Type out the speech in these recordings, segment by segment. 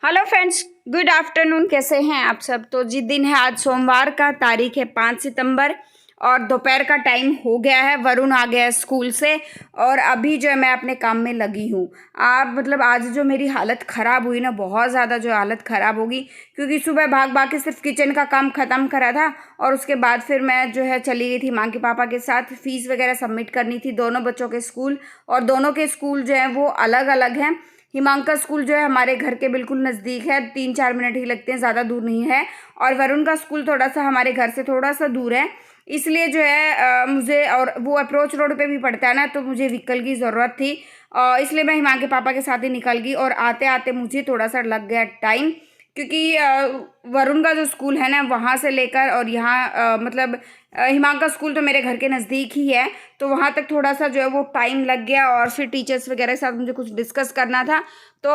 Hello friends, good afternoon. कैसे हैं आप सब? तो जी दिन है आज सोमवार का, तारीख है 5 सितंबर और दोपहर का टाइम हो गया है। वरुण आ गया है स्कूल से और अभी जो है मैं अपने काम में लगी हूँ। आप मतलब आज जो मेरी हालत ख़राब हुई ना, बहुत ज़्यादा जो हालत ख़राब होगी, क्योंकि सुबह भाग भाग के सिर्फ किचन का काम ख़त्म करा था और उसके बाद फिर मैं जो है चली गई थी माँ के पापा के साथ। फ़ीस वगैरह सबमिट करनी थी दोनों बच्चों के स्कूल, और दोनों के स्कूल जो हैं वो अलग अलग हैं। हिमांक का स्कूल जो है हमारे घर के बिल्कुल नज़दीक है, 3-4 मिनट ही लगते हैं, ज़्यादा दूर नहीं है। और वरुण का स्कूल थोड़ा सा हमारे घर से थोड़ा सा दूर है, इसलिए जो है मुझे, और वो अप्रोच रोड पे भी पड़ता है ना, तो मुझे व्हीकल की ज़रूरत थी। इसलिए मैं हिमांक के पापा के साथ ही निकल गई और आते आते मुझे थोड़ा सा लग गया टाइम, क्योंकि वरुण का जो स्कूल है ना वहाँ से लेकर और यहाँ मतलब हिमांक का स्कूल तो मेरे घर के नज़दीक ही है, तो वहाँ तक थोड़ा सा जो है वो टाइम लग गया। और फिर टीचर्स वगैरह के साथ मुझे कुछ डिस्कस करना था, तो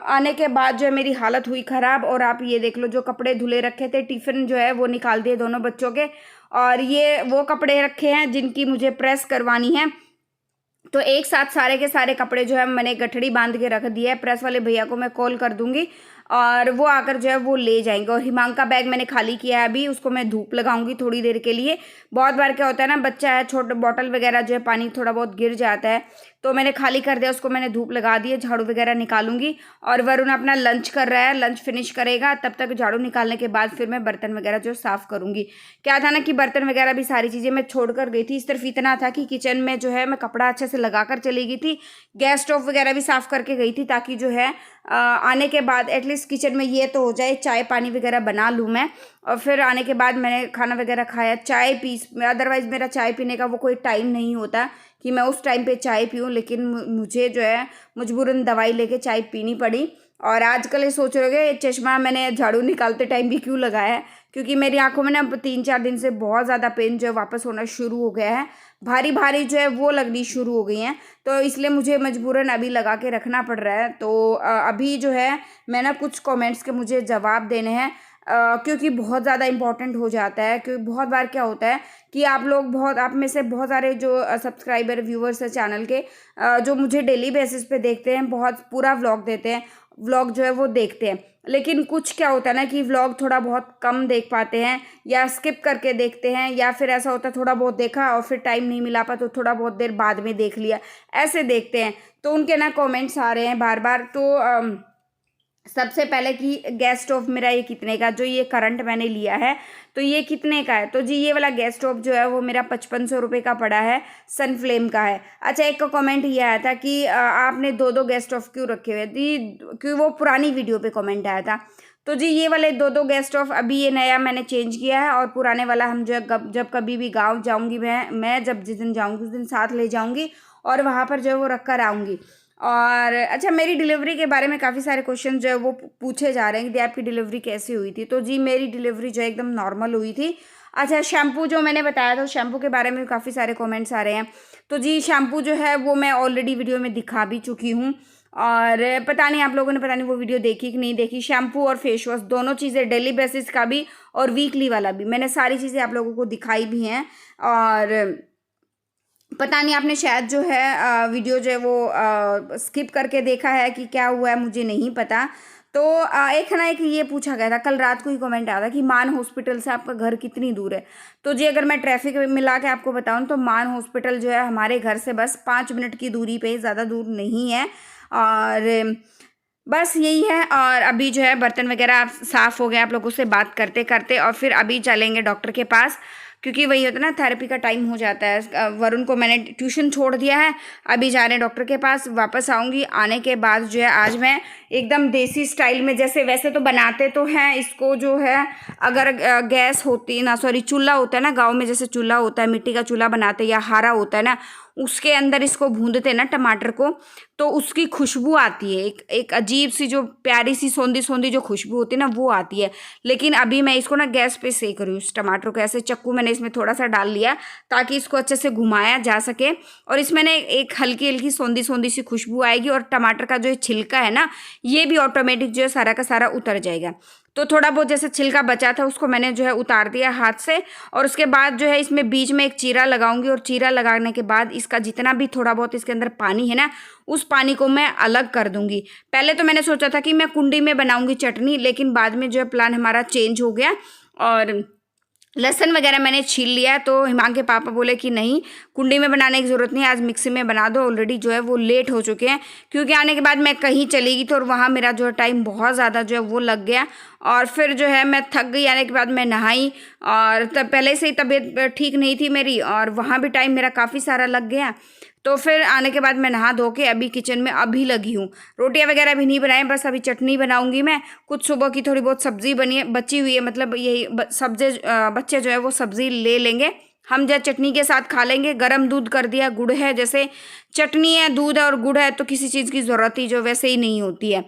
आने के बाद जो है मेरी हालत हुई ख़राब। और आप ये देख लो, जो कपड़े धुले रखे थे, टिफ़िन जो है वो निकाल दिए दोनों बच्चों के, और ये वो कपड़े रखे हैं जिनकी मुझे प्रेस करवानी है। तो एक साथ सारे के सारे कपड़े जो है मैंने गठड़ी बांध के रख दिया है। प्रेस वाले भैया को मैं कॉल कर दूंगी और वो आकर जो है वो ले जाएंगे। और हिमांक का बैग मैंने खाली किया है, अभी उसको मैं धूप लगाऊंगी थोड़ी देर के लिए। बहुत बार क्या होता है ना, बच्चा है, छोटे बॉटल वगैरह जो है पानी थोड़ा बहुत गिर जाता है, तो मैंने खाली कर दिया, उसको मैंने धूप लगा दी है। झाड़ू वगैरह निकालूंगी और वरुण अपना लंच कर रहा है, लंच फिनिश करेगा, तब तक झाड़ू निकालने के बाद फिर मैं बर्तन वगैरह जो साफ़ करूंगी। क्या था ना कि बर्तन वगैरह भी सारी चीज़ें मैं छोड़ कर गई थी, सिर्फ इतना था कि किचन में जो है मैं कपड़ा अच्छे से लगा कर चली गई थी। गैस स्टोव वगैरह भी साफ़ करके गई थी, ताकि जो है आने के बाद एटलीस्ट किचन में ये तो हो जाए, चाय पानी वगैरह बना लूँ मैं। और फिर आने के बाद मैंने खाना वगैरह खाया, चाय पी। अदरवाइज़ मेरा चाय पीने का वो कोई टाइम नहीं होता कि मैं उस टाइम पे चाय पीऊँ, लेकिन मुझे जो है मजबूरन दवाई लेके चाय पीनी पड़ी। और आजकल ये सोच रहे हो चश्मा मैंने झाड़ू निकालते टाइम भी क्यों लगाया है, क्योंकि मेरी आंखों में ना 3-4 दिन से बहुत ज़्यादा पेन जो है वापस होना शुरू हो गया है, भारी भारी जो है वो लगनी शुरू हो गई हैं, तो इसलिए मुझे मजबूरन अभी लगा के रखना पड़ रहा है। तो अभी जो है मैं ना कुछ कमेंट्स के मुझे जवाब देने हैं, क्योंकि बहुत ज़्यादा इम्पॉर्टेंट हो जाता है। क्योंकि बहुत बार क्या होता है कि आप में से बहुत सारे जो सब्सक्राइबर व्यूअर्स हैं चैनल के, जो मुझे डेली बेसिस पे देखते हैं, बहुत पूरा व्लॉग देते हैं, व्लॉग जो है वो देखते हैं, लेकिन कुछ क्या होता है ना कि व्लॉग थोड़ा बहुत कम देख पाते हैं या स्किप करके देखते हैं, या फिर ऐसा होता है थोड़ा बहुत देखा और फिर टाइम नहीं मिला पा तो थोड़ा बहुत देर बाद में देख लिया, ऐसे देखते हैं। तो उनके ना कमेंट्स आ रहे हैं बार बार। तो सबसे पहले कि गैस स्टोव मेरा ये कितने का, जो ये करंट मैंने लिया है तो ये कितने का है? तो जी ये वाला गैस स्टोव जो है वो मेरा 5500 रुपये का पड़ा है, सनफ्लेम का है। अच्छा, एक का कमेंट ये आया था कि आपने 2-2 गैस स्टोव क्यों रखे हुए थे, क्योंकि वो पुरानी वीडियो पे कमेंट आया था। तो जी ये वाले 2-2 गैस स्टोव अभी ये नया मैंने चेंज किया है, और पुराने वाला हम जो है जब कभी भी गाँव जाऊँगी, मैं जब जिस दिन जाऊँगी उस दिन साथ ले जाऊँगी और वहाँ पर जो है वो रख कर आऊँगी। और अच्छा, मेरी डिलीवरी के बारे में काफ़ी सारे क्वेश्चन जो है वो पूछे जा रहे हैं कि आपकी डिलीवरी कैसी हुई थी। तो जी मेरी डिलीवरी जो है एकदम नॉर्मल हुई थी। अच्छा, शैम्पू जो मैंने बताया था, शैम्पू के बारे में भी काफ़ी सारे कमेंट्स आ रहे हैं। तो जी शैम्पू जो है वो मैं ऑलरेडी वीडियो में दिखा भी चुकी हूँ, और पता नहीं आप लोगों ने वो वीडियो देखी कि नहीं देखी। शैम्पू और फेस वॉश दोनों चीज़ें, डेली बेसिस का भी और वीकली वाला भी, मैंने सारी चीज़ें आप लोगों को दिखाई भी हैं। और पता नहीं आपने शायद जो है वीडियो जो है वो स्किप करके देखा है कि क्या हुआ है, मुझे नहीं पता। तो एक ना एक ये पूछा गया था, कल रात को ही कमेंट आया था कि मान हॉस्पिटल से आपका घर कितनी दूर है। तो जी अगर मैं ट्रैफिक मिला के आपको बताऊं तो मान हॉस्पिटल जो है हमारे घर से बस 5 मिनट की दूरी पे, ज़्यादा दूर नहीं है। और बस यही है। और अभी जो है बर्तन वगैरह साफ़ हो गया आप लोगों से बात करते करते, और फिर अभी चलेंगे डॉक्टर के पास, क्योंकि वही होता है ना, थेरेपी का टाइम हो जाता है। वरुण को मैंने ट्यूशन छोड़ दिया है, अभी जा रहे हैं डॉक्टर के पास। वापस आऊँगी, आने के बाद जो है आज मैं एकदम देसी स्टाइल में, जैसे वैसे तो बनाते तो हैं इसको जो है, अगर गैस होती ना, सॉरी चूल्हा होता है ना गाँव में, जैसे चूल्हा होता है, मिट्टी का चूल्हा बनाते या हारा होता है ना, उसके अंदर इसको भूनते ना टमाटर को, तो उसकी खुशबू आती है, एक अजीब सी जो प्यारी सी सौंधी सौंधी जो खुशबू होती है ना वो आती है। लेकिन अभी मैं इसको ना गैस पे सेक रही हूँ, इस टमाटर को ऐसे चक्कू मैंने मैंने इसमें थोड़ा सा डाल लिया ताकि इसको अच्छे से घुमाया जा सके। और इसमें ना एक हल्की हल्की सौंधी सौंधी सी खुशबू आएगी और टमाटर का जो छिलका है ना, ये भी ऑटोमेटिक जो है सारा का सारा उतर जाएगा। तो थोड़ा बहुत जैसे छिलका बचा था उसको मैंने जो है उतार दिया हाथ से। और उसके बाद जो है इसमें बीच में एक चीरा लगाऊंगी और चीरा लगाने के बाद इसका जितना भी थोड़ा बहुत इसके अंदर पानी है ना, उस पानी को मैं अलग कर दूंगी। पहले तो मैंने सोचा था कि मैं कुंडी में बनाऊंगी चटनी, लेकिन बाद में जो है प्लान हमारा चेंज हो गया और लहसुन वगैरह मैंने छील लिया। तो हिमांग के पापा बोले कि नहीं, कुंडी में बनाने की ज़रूरत नहीं है, आज मिक्सी में बना दो। ऑलरेडी जो है वो लेट हो चुके हैं, क्योंकि आने के बाद मैं कहीं चली गई तो और वहाँ मेरा जो है टाइम बहुत ज़्यादा जो है वो लग गया। और फिर जो है मैं थक गई। आने के बाद मैं नहाई और तब पहले से ही तबीयत ठीक नहीं थी मेरी और वहाँ भी टाइम मेरा काफ़ी सारा लग गया। तो फिर आने के बाद मैं नहा धो के अभी किचन में अभी लगी हूँ। रोटियां वगैरह भी नहीं बनाई, बस अभी चटनी बनाऊंगी मैं। कुछ सुबह की थोड़ी बहुत सब्जी बनी है, बची हुई है, मतलब यही सब्जी बच्चे जो है वो सब्जी ले लेंगे, हम जो चटनी के साथ खा लेंगे। गरम दूध कर दिया, गुड़ है, जैसे चटनी है, दूध है और गुड़ है तो किसी चीज़ की ज़रूरत ही जो वैसे ही नहीं होती है।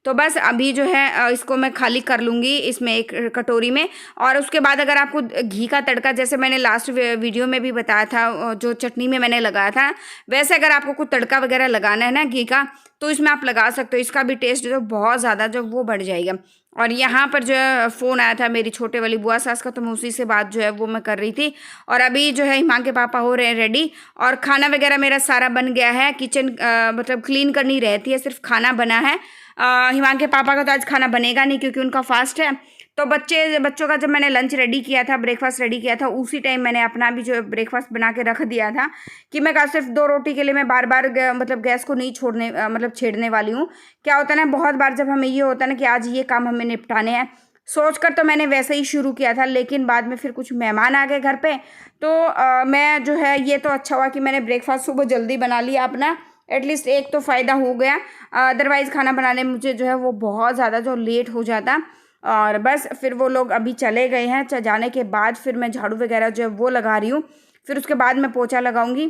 तो बस अभी जो है इसको मैं खाली कर लूँगी इसमें एक कटोरी में। और उसके बाद अगर आपको घी का तड़का, जैसे मैंने लास्ट वीडियो में भी बताया था जो चटनी में मैंने लगाया था, वैसे अगर आपको कुछ तड़का वगैरह लगाना है ना घी का, तो इसमें आप लगा सकते हो। इसका भी टेस्ट जो बहुत ज़्यादा जो वो बढ़ जाएगा। और यहाँ पर जो है फ़ोन आया था मेरी छोटे वाली बुआ सास का, तो मैं उसी से बात जो है वो मैं कर रही थी। और अभी जो है हिमांग के पापा हो रहे हैं रेडी और खाना वगैरह मेरा सारा बन गया है। किचन मतलब क्लीन करनी रहती है, सिर्फ खाना बना है। हिमांग के पापा का तो आज खाना बनेगा नहीं क्योंकि उनका फास्ट है। तो बच्चों का जब मैंने लंच रेडी किया था, ब्रेकफास्ट रेडी किया था, उसी टाइम मैंने अपना भी जो ब्रेकफास्ट बना के रख दिया था कि मैं सिर्फ 2 रोटी के लिए मैं बार बार मतलब गैस को नहीं छोड़ने मतलब छेड़ने वाली हूँ। क्या होता है ना, बहुत बार जब हमें ये होता है ना कि आज ये काम हमें निपटाने हैं, सोचकर तो मैंने वैसे ही शुरू किया था, लेकिन बाद में फिर कुछ मेहमान आ गए घर पे। तो मैं जो है ये तो अच्छा हुआ कि मैंने ब्रेकफास्ट सुबह जल्दी बना लिया अपना, एटलीस्ट एक तो फ़ायदा हो गया। अदरवाइज़ खाना बनाने में मुझे जो है वो बहुत ज़्यादा जो लेट हो जाता। और बस फिर वो लोग अभी चले गए हैं। जाने के बाद फिर मैं झाड़ू वगैरह जो है वो लगा रही हूँ, फिर उसके बाद मैं पोछा लगाऊंगी।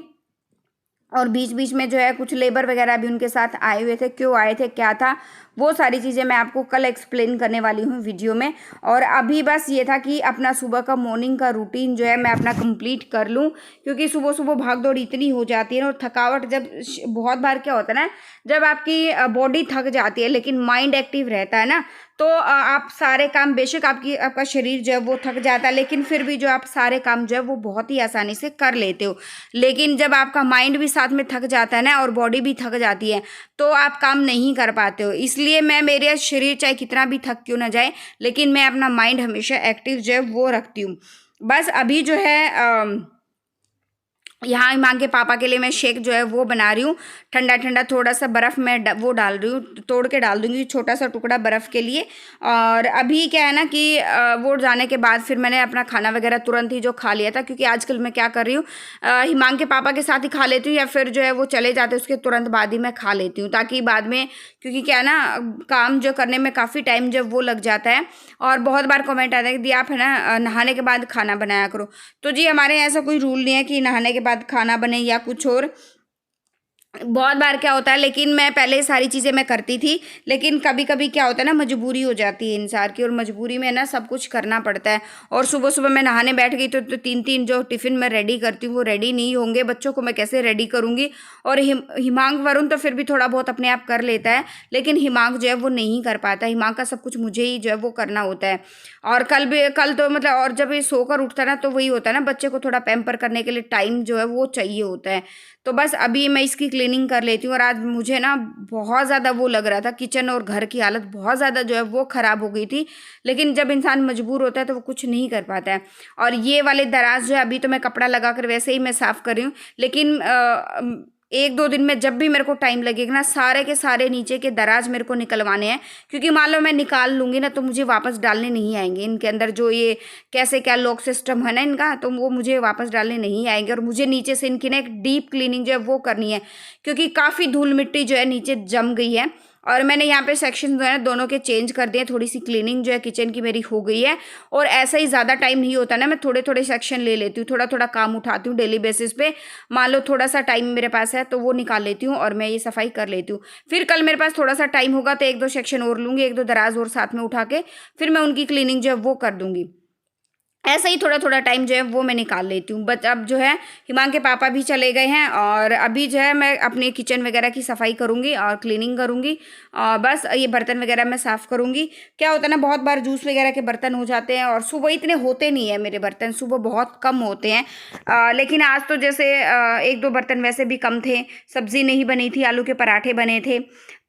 और बीच बीच में जो है कुछ लेबर वगैरह भी उनके साथ आए हुए थे, क्यों आए थे, क्या था, वो सारी चीज़ें मैं आपको कल एक्सप्लेन करने वाली हूँ वीडियो में। और अभी बस ये था कि अपना सुबह का मॉर्निंग का रूटीन जो है मैं अपना कंप्लीट कर लूँ, क्योंकि सुबह सुबह भाग दौड़ इतनी हो जाती है ना। और थकावट जब बहुत बार क्या होता है ना, जब आपकी बॉडी थक जाती है लेकिन माइंड एक्टिव रहता है ना, तो आप सारे काम, बेशक आपका शरीर जो है वो थक जाता है, लेकिन फिर भी जो आप सारे काम जो है वो बहुत ही आसानी से कर लेते हो। लेकिन जब आपका माइंड भी साथ में थक जाता है ना और बॉडी भी थक जाती है, तो आप काम नहीं कर पाते हो। इसलिए मैं, मेरे शरीर चाहे कितना भी थक क्यों ना जाए, लेकिन मैं अपना माइंड हमेशा एक्टिव जो है वो रखती हूँ। बस अभी जो है यहाँ हिमांग के पापा के लिए मैं शेक जो है वो बना रही हूँ, ठंडा ठंडा। थोड़ा सा बर्फ़ मैं वो डाल रही हूँ, तोड़ के डाल दूँगी छोटा सा टुकड़ा बर्फ़ के लिए। और अभी क्या है ना कि वो जाने के बाद फिर मैंने अपना खाना वगैरह तुरंत ही जो खा लिया था, क्योंकि आजकल मैं क्या कर रही हूँ, हिमांग के पापा के साथ ही खा लेती हूँ या फिर जो है वो चले जाते उसके तुरंत बाद ही मैं खा लेती हूँ, ताकि बाद में, क्योंकि क्या है ना काम जो करने में काफ़ी टाइम जब वो लग जाता है। और बहुत बार कमेंट आता है कि दी आप है ना नहाने के बाद खाना बनाया करो। तो जी हमारे यहाँ ऐसा कोई रूल नहीं है कि नहाने के बाद खाना बने या कुछ और। बहुत बार क्या होता है, लेकिन मैं पहले सारी चीज़ें मैं करती थी, लेकिन कभी कभी क्या होता है ना, मजबूरी हो जाती है इंसान की, और मजबूरी में ना सब कुछ करना पड़ता है। और सुबह सुबह मैं नहाने बैठ गई तो 3 जो टिफ़िन मैं रेडी करती हूँ वो रेडी नहीं होंगे, बच्चों को मैं कैसे रेडी करूँगी। और हिमांग वरुण तो फिर भी थोड़ा बहुत अपने आप कर लेता है, लेकिन हिमांग जो है वो नहीं कर पाता। हिमांग का सब कुछ मुझे ही जो है वो करना होता है। और कल तो मतलब, और जब ये सोकर उठता है ना तो वही होता है ना, बच्चे को थोड़ा पैम्पर करने के लिए टाइम जो है वो चाहिए होता है। तो बस अभी मैं इसकी क्लीनिंग कर लेती हूँ। और आज मुझे ना बहुत ज़्यादा वो लग रहा था, किचन और घर की हालत बहुत ज़्यादा जो है वो ख़राब हो गई थी, लेकिन जब इंसान मजबूर होता है तो वो कुछ नहीं कर पाता है। और ये वाले दराज जो है अभी तो मैं कपड़ा लगा कर वैसे ही मैं साफ़ कर रही हूँ, लेकिन 1-2 दिन में जब भी मेरे को टाइम लगेगा ना, सारे के सारे नीचे के दराज मेरे को निकलवाने हैं, क्योंकि मान लो मैं निकाल लूँगी ना तो मुझे वापस डालने नहीं आएंगे। इनके अंदर जो ये कैसे क्या लॉक सिस्टम है ना इनका, तो वो मुझे वापस डालने नहीं आएंगे। और मुझे नीचे से इनकी ना एक डीप क्लीनिंग जो है वो करनी है, क्योंकि काफ़ी धूल मिट्टी जो है नीचे जम गई है। और मैंने यहाँ पे सेक्शन जो है ना दोनों के चेंज कर दिए, थोड़ी सी क्लीनिंग जो है किचन की मेरी हो गई है। और ऐसा ही ज़्यादा टाइम नहीं होता ना, मैं थोड़े थोड़े सेक्शन ले लेती हूँ, थोड़ा थोड़ा काम उठाती हूँ डेली बेसिस पे। मान लो थोड़ा सा टाइम मेरे पास है तो वो निकाल लेती हूँ और मैं ये सफाई कर लेती हूँ। फिर कल मेरे पास थोड़ा सा टाइम होगा तो 1-2 सेक्शन और लूँगी, 1-2 दराज और साथ में उठा के फिर मैं उनकी क्लीनिंग जो है वो कर दूँगी। ऐसा ही थोड़ा थोड़ा टाइम जो है वो मैं निकाल लेती हूँ। बट अब जो है हिमांक के पापा भी चले गए हैं और अभी जो है मैं अपने किचन वगैरह की सफाई करूँगी और क्लीनिंग करूँगी। और बस ये बर्तन वगैरह मैं साफ़ करूँगी। क्या होता है ना, बहुत बार जूस वगैरह के बर्तन हो जाते हैं और सुबह इतने होते नहीं है मेरे बर्तन, सुबह बहुत कम होते हैं। लेकिन आज तो जैसे एक दो बर्तन वैसे भी कम थे, सब्ज़ी नहीं बनी थी, आलू के पराठे बने थे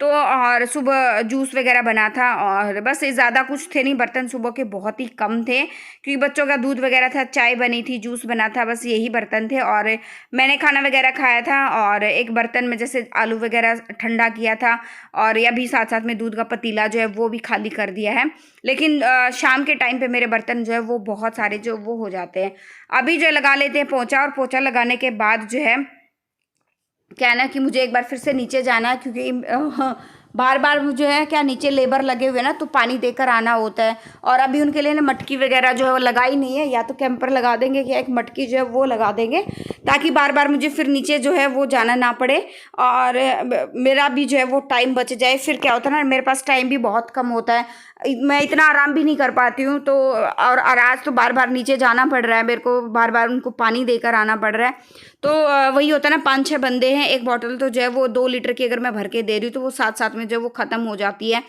तो, और सुबह जूस वगैरह बना था और बस ये ज़्यादा कुछ थे नहीं, बर्तन सुबह के बहुत ही कम थे क्योंकि बच्चों का दूध वगैरह था, चाय बनी थी, जूस बना था, बस यही बर्तन थे। और मैंने खाना वगैरह खाया था और एक बर्तन में जैसे आलू वगैरह ठंडा किया था और या भी साथ साथ में दूध का पतीला जो है वो भी खाली कर दिया है। लेकिन शाम के टाइम पे मेरे बर्तन जो है वो बहुत सारे जो वो हो जाते हैं। अभी जो लगा लेते हैं पोंछा, और पोंछा लगाने के बाद जो है क्या है ना कि मुझे एक बार फिर से नीचे जाना है क्योंकि बार बार मुझे है क्या, नीचे लेबर लगे हुए ना तो पानी देकर आना होता है। और अभी उनके लिए ना मटकी वगैरह जो है वो लगाई नहीं है, या तो कैंपर लगा देंगे या एक मटकी जो है वो लगा देंगे ताकि बार बार मुझे फिर नीचे जो है वो जाना ना पड़े और मेरा भी जो है वो टाइम बच जाए। फिर क्या होता है ना, मेरे पास टाइम भी बहुत कम होता है, मैं इतना आराम भी नहीं कर पाती हूँ। तो और आज तो बार बार नीचे जाना पड़ रहा है मेरे को, बार बार उनको पानी देकर आना पड़ रहा है। तो वही होता है ना, 5-6 बंदे हैं, एक बॉटल तो जो है वो 2 लीटर की अगर मैं भर के दे रही हूँ तो वो साथ साथ में जो है वो ख़त्म हो जाती है।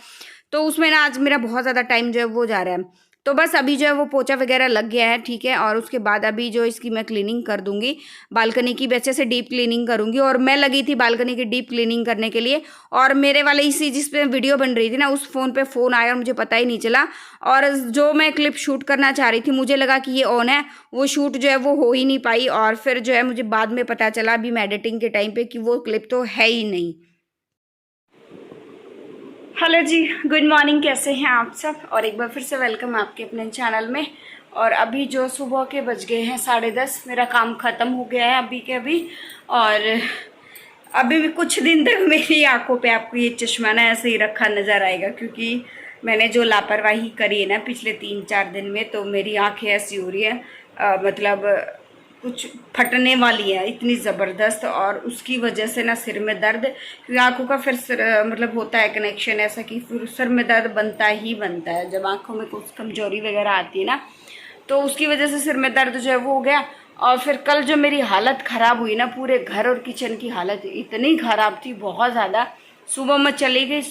तो उसमें ना आज मेरा बहुत ज़्यादा टाइम जो है वो जा रहा है। तो बस अभी जो है वो पोछा वगैरह लग गया है, ठीक है। और उसके बाद अभी जो इसकी मैं क्लीनिंग कर दूंगी, बालकनी की भी अच्छे से डीप क्लीनिंग करूंगी। और मैं लगी थी बालकनी की डीप क्लीनिंग करने के लिए, और मेरे वाले इसी जिस पे वीडियो बन रही थी ना उस फ़ोन पे फ़ोन आया और मुझे पता ही नहीं चला। और जो मैं क्लिप शूट करना चाह रही थी मुझे लगा कि ये ऑन है, वो शूट जो है वो हो ही नहीं पाई। और फिर जो है मुझे बाद में पता चला अभी मैं एडिटिंग के टाइम पे कि वो क्लिप तो है ही नहीं। हेलो जी, गुड मॉर्निंग, कैसे हैं आप सब? और एक बार फिर से वेलकम आपके अपने चैनल में। और अभी जो सुबह के बज गए हैं 10:30, मेरा काम ख़त्म हो गया है अभी के अभी। और अभी भी कुछ दिन तक मेरी आंखों पे आपको ये चश्मा ना ऐसे ही रखा नज़र आएगा क्योंकि मैंने जो लापरवाही करी है ना पिछले 3-4 दिन में, तो मेरी आंखें ऐसी हो रही है मतलब कुछ फटने वाली है इतनी ज़बरदस्त। और उसकी वजह से ना सिर में दर्द, क्योंकि आंखों का फिर मतलब होता है कनेक्शन ऐसा कि फिर सिर में दर्द बनता ही बनता है जब आंखों में कुछ कमजोरी वगैरह आती है ना। तो उसकी वजह से सिर में दर्द जो है वो हो गया। और फिर कल जो मेरी हालत ख़राब हुई ना, पूरे घर और किचन की हालत इतनी ख़राब थी बहुत ज़्यादा। सुबह मैं चली गई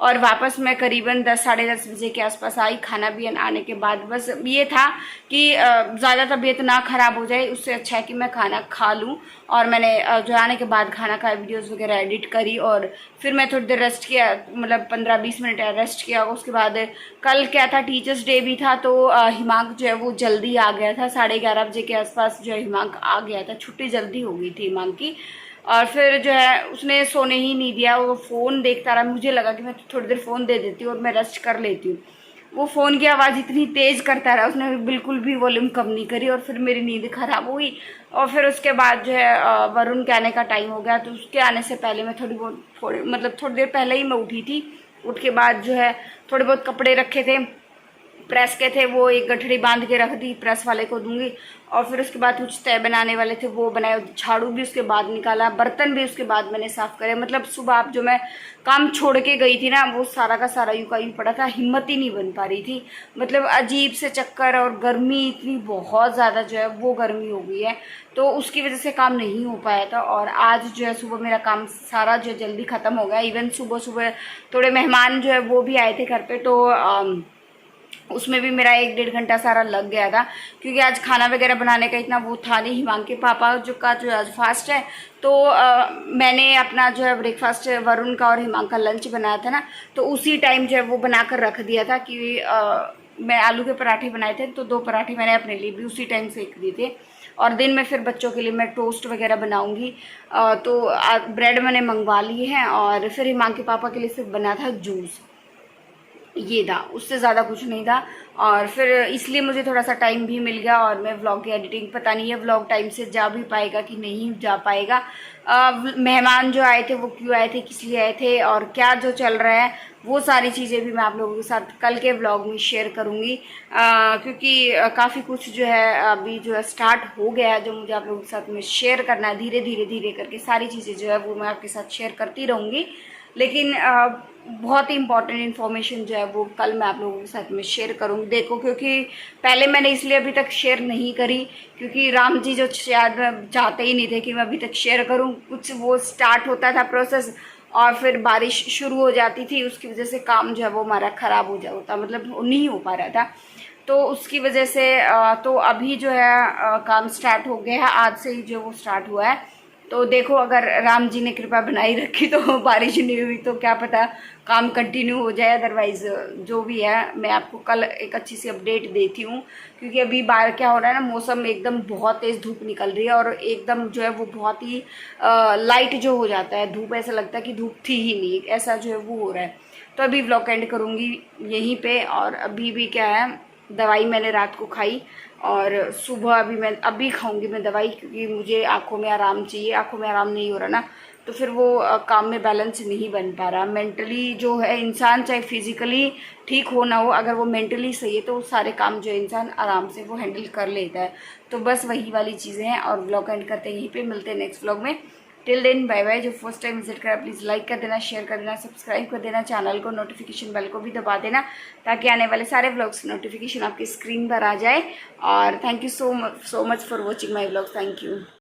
और वापस मैं करीबन 10-10:30 बजे के आसपास आई। खाना भी आने के बाद बस ये था कि ज़्यादा तबीयत ना ख़राब हो जाए, उससे अच्छा है कि मैं खाना खा लूँ। और मैंने जो आने के बाद खाना खाया, वीडियोस वगैरह एडिट करी और फिर मैं थोड़ी देर रेस्ट किया, मतलब 15-20 मिनट रेस्ट किया। उसके बाद कल क्या था, टीचर्स डे भी था, तो हिमांक जो है वो जल्दी आ गया था, 11:30 बजे के आसपास जो है हिमांक आ गया था। छुट्टी जल्दी हो गई थी हिमांक की। और फिर जो है उसने सोने ही नहीं दिया, वो फ़ोन देखता रहा। मुझे लगा कि मैं थोड़ी देर फ़ोन दे देती हूँ और मैं रेस्ट कर लेती हूँ। वो फ़ोन की आवाज़ इतनी तेज़ करता रहा, उसने बिल्कुल भी वॉल्यूम कम नहीं करी और फिर मेरी नींद ख़राब हुई। और फिर उसके बाद जो है वरुण के आने का टाइम हो गया, तो उसके आने से पहले मैं थोड़ी देर पहले ही मैं उठी थी। उठ के बाद जो है थोड़े बहुत कपड़े रखे थे प्रेस के थे, वो एक गठड़ी बांध के रख दी, प्रेस वाले को दूंगी। और फिर उसके बाद कुछ तय बनाने वाले थे वो बनाए, झाड़ू भी उसके बाद निकाला, बर्तन भी उसके बाद मैंने साफ़ करे। मतलब सुबह आप जो मैं काम छोड़ के गई थी ना वो सारा का सारा यूं का यूं पड़ा था, हिम्मत ही नहीं बन पा रही थी। मतलब अजीब से चक्कर, और गर्मी इतनी बहुत ज़्यादा जो है वो गर्मी हो गई है, तो उसकी वजह से काम नहीं हो पाया था। और आज जो है सुबह मेरा काम सारा जो जल्दी ख़त्म हो गया। इवन सुबह सुबह थोड़े मेहमान जो है वो भी आए थे घर पर, तो उसमें भी मेरा 1-1.5 घंटा सारा लग गया था क्योंकि आज खाना वगैरह बनाने का इतना वो था नहीं। हिमांक के पापा जो आज फास्ट है, तो मैंने अपना जो है ब्रेकफास्ट वरुण का और हिमांक का लंच बनाया था ना, तो उसी टाइम जो है वो बनाकर रख दिया था कि मैं आलू के पराठे बनाए थे, तो 2 पराठे मैंने अपने लिए भी उसी टाइम सेक दिए थे। और दिन में फिर बच्चों के लिए मैं टोस्ट वगैरह बनाऊंगी। तो ब्रेड मैंने मंगवा ली है। और फिर हिमांक के पापा के लिए सिर्फ बना था जूस, ये था, उससे ज़्यादा कुछ नहीं था। और फिर इसलिए मुझे थोड़ा सा टाइम भी मिल गया। और मैं व्लॉग की एडिटिंग, पता नहीं है व्लॉग टाइम से जा भी पाएगा कि नहीं जा पाएगा। मेहमान जो आए थे वो क्यों आए थे, किस लिए आए थे, और क्या जो चल रहा है वो सारी चीज़ें भी मैं आप लोगों के साथ कल के व्लॉग में शेयर करूँगी। क्योंकि काफ़ी कुछ जो है अभी जो है स्टार्ट हो गया है जो मुझे आप लोगों के साथ में शेयर करना है। धीरे धीरे धीरे करके सारी चीज़ें जो है वो मैं आपके साथ शेयर करती रहूँगी। लेकिन बहुत ही इंपॉर्टेंट इन्फॉर्मेशन जो है वो कल मैं आप लोगों के साथ में शेयर करूँगी। देखो, क्योंकि पहले मैंने इसलिए अभी तक शेयर नहीं करी क्योंकि राम जी जो शायद चाहते ही नहीं थे कि मैं अभी तक शेयर करूँ। कुछ वो स्टार्ट होता था प्रोसेस और फिर बारिश शुरू हो जाती थी, उसकी वजह से काम जो है वो हमारा ख़राब हो जाता, मतलब नहीं हो पा रहा था। तो उसकी वजह से तो अभी जो है काम स्टार्ट हो गया है, आज से ही जो वो स्टार्ट हुआ है। तो देखो, अगर राम जी ने कृपा बनाई रखी तो बारिश नहीं हुई तो क्या पता काम कंटिन्यू हो जाए, अदरवाइज जो भी है मैं आपको कल एक अच्छी सी अपडेट देती हूँ। क्योंकि अभी बाहर क्या हो रहा है ना, मौसम एकदम बहुत तेज़ धूप निकल रही है और एकदम जो है वो बहुत ही लाइट जो हो जाता है, धूप ऐसा लगता है कि धूप थी ही नहीं, ऐसा जो है वो हो रहा है। तो अभी व्लॉग एंड करूँगी यहीं पे। और अभी भी क्या है, दवाई मैंने रात को खाई और सुबह अभी खाऊंगी मैं दवाई, क्योंकि मुझे आंखों में आराम चाहिए। आंखों में आराम नहीं हो रहा ना, तो फिर वो काम में बैलेंस नहीं बन पा रहा। मेंटली जो है इंसान, चाहे फिजिकली ठीक हो ना हो, अगर वो मेंटली सही है तो सारे काम जो है इंसान आराम से वो हैंडल कर लेता है। तो बस वही वाली चीज़ें हैं। और व्लॉग एंड करते हैं यहीं पे, मिलते हैं नेक्स्ट व्लॉग में। Till then bye bye. जो फर्स्ट टाइम विजिट करा प्लीज़ लाइक कर देना, शेयर कर देना, सब्सक्राइब कर देना, चैनल को नोटिफिकेशन बेल को भी दबा देना ताकि आने वाले सारे व्लॉग्स नोटिफिकेशन आपकी स्क्रीन पर आ जाए। और thank you so much for watching my vlogs. Thank you.